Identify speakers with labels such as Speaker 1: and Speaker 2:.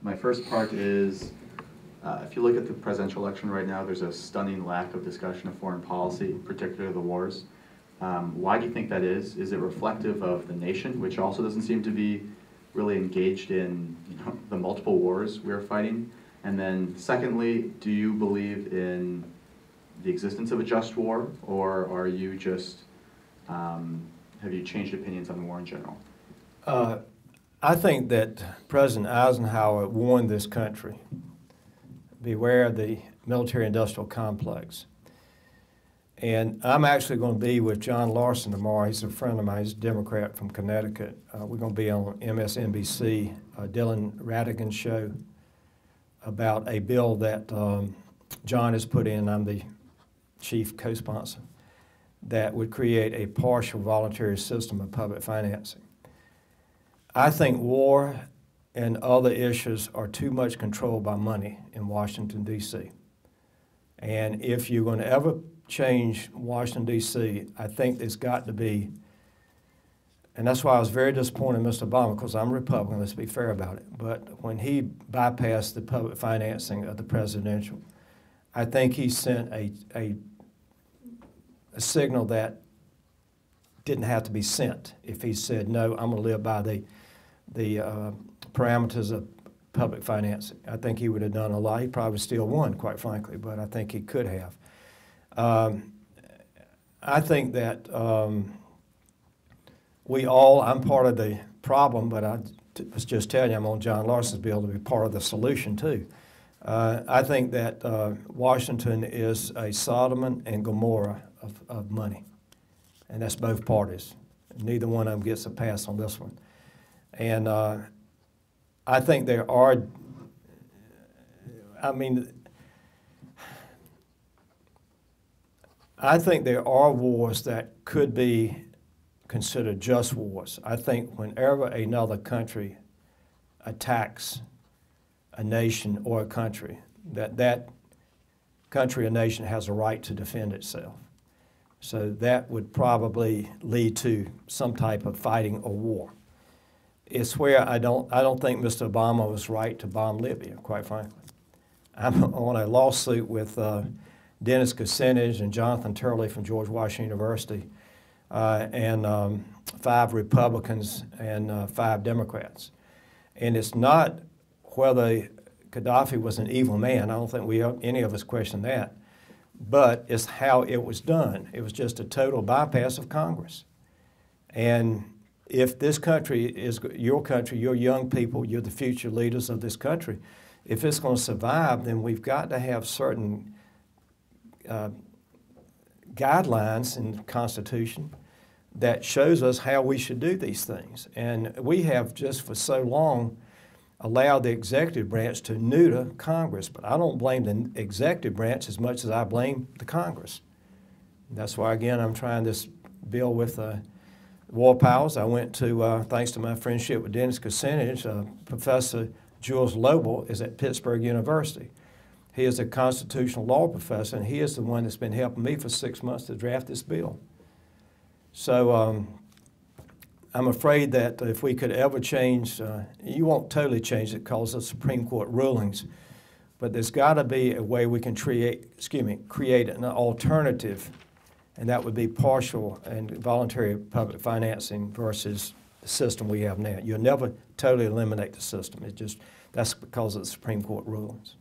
Speaker 1: My first part is, if you look at the presidential election right now, there's a stunning lack of discussion of foreign policy, particularly the wars. Why do you think that is? Is it reflective of the nation, which also doesn't seem to be really engaged in the multiple wars we're fighting? And then secondly, do you believe in the existence of a just war, or are you just, have you changed opinions on the war in general?
Speaker 2: I think that President Eisenhower warned this country, beware of the military-industrial complex. And I'm actually going to be with John Larson tomorrow. He's a friend of mine. He's a Democrat from Connecticut. We're going to be on MSNBC, Dylan Ratigan's show, about a bill that John has put in. I'm the chief co-sponsor, that would create a partial voluntary system of public financing. I think war and other issues are too much controlled by money in Washington, D.C. And if you're going to ever change Washington, D.C., I think there's got to be, and that's why I was very disappointed in Mr. Obama, because I'm a Republican, let's be fair about it, but when he bypassed the public financing of the presidential, I think he sent a signal that didn't have to be sent if he said, no, I'm going to live by the parameters of public financing. I think he would have done a lot. He probably still won, quite frankly, but I think he could have. I think that I'm part of the problem, but I was just telling you I'm on John Larson's bill to be part of the solution too. I think that Washington is a Sodom and Gomorrah of money, and that's both parties. Neither one of them gets a pass on this one. And I think there are, I think there are wars that could be considered just wars. I think whenever another country attacks a nation or a country, that country or nation has a right to defend itself. So that would probably lead to some type of fighting or war. It's where I don't think Mr. Obama was right to bomb Libya, quite frankly. I'm on a lawsuit with Dennis Kucinich and Jonathan Turley from George Washington University, and 5 Republicans and 5 Democrats. And it's not whether Gaddafi was an evil man. I don't think any of us question that. But it's how it was done. It was just a total bypass of Congress. And if this country is your country, your young people, you're the future leaders of this country, if it's going to survive, then we've got to have certain guidelines in the Constitution that shows us how we should do these things. And we have just for so long allowed the executive branch to neuter Congress, but I don't blame the executive branch as much as I blame the Congress. That's why, again, I'm trying this bill with war powers. I went to, thanks to my friendship with Dennis Kucinich, Professor Jules Lobel is at Pittsburgh University. He is a constitutional law professor, and he is the one that's been helping me for 6 months to draft this bill. So I'm afraid that if we could ever change, you won't totally change it because of Supreme Court rulings, but there's got to be a way we can create an alternative, and that would be partial and voluntary public financing versus the system we have now. You'll never totally eliminate the system. That's because of the Supreme Court rulings.